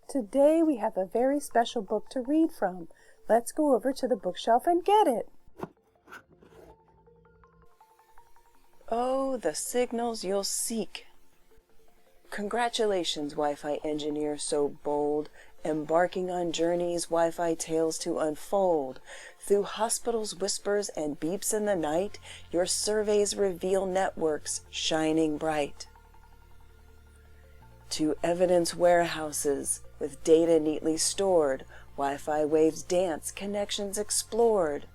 Today we have a very special book to read from. Let's go over to the bookshelf and get it. Oh, the signals you'll seek. Congratulations, Wi-Fi engineer so bold, embarking on journeys Wi-Fi tales to unfold. Through hospitals' whispers and beeps in the night, your surveys reveal networks shining bright. To evidence warehouses with data neatly stored, Wi-Fi waves dance, connections explored.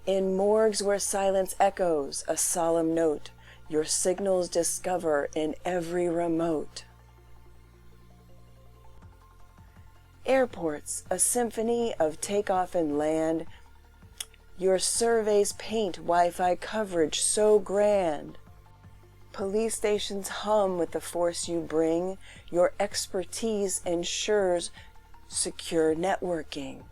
In morgues where silence echoes, a solemn note, your signals discover in every remote. Airports, a symphony of takeoff and land, your surveys paint Wi-Fi coverage so grand. Police stations hum with the force you bring, your expertise ensures secure networking.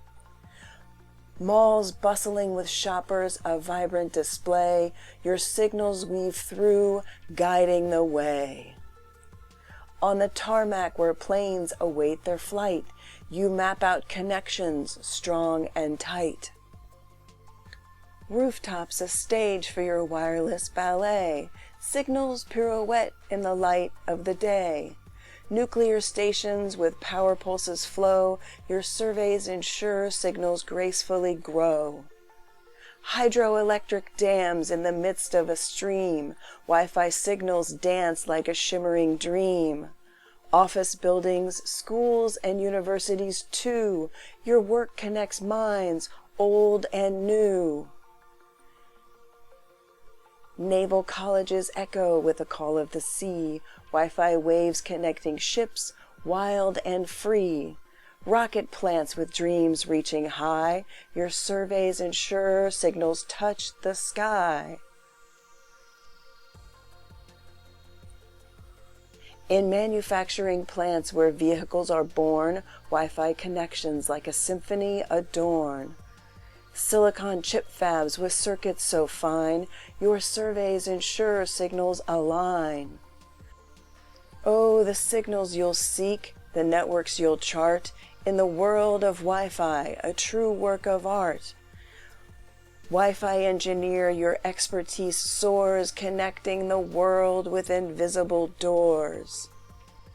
Malls bustling with shoppers, a vibrant display, your signals weave through, guiding the way. On the tarmac where planes await their flight, you map out connections strong and tight. Rooftops, a stage for your wireless ballet, signals pirouette in the light of the day. Nuclear stations with power pulses flow, your surveys ensure signals gracefully grow. Hydroelectric dams in the midst of a stream, Wi-Fi signals dance like a shimmering dream. Office buildings, schools, and universities too, your work connects minds, old and new. Naval colleges echo with the call of the sea, Wi-Fi waves connecting ships, wild and free. Rocket plants with dreams reaching high, your surveys ensure signals touch the sky. In manufacturing plants where vehicles are born, Wi-Fi connections like a symphony adorn. Silicon chip fabs with circuits so fine, your surveys ensure signals align. Oh, the signals you'll seek, the networks you'll chart, in the world of Wi-Fi, a true work of art. Wi-Fi engineer, your expertise soars, connecting the world with invisible doors.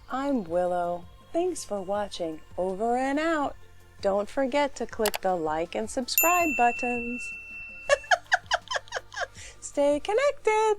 I'm Willow. Thanks for watching. Over and out. Don't forget to click the like and subscribe buttons. Stay connected!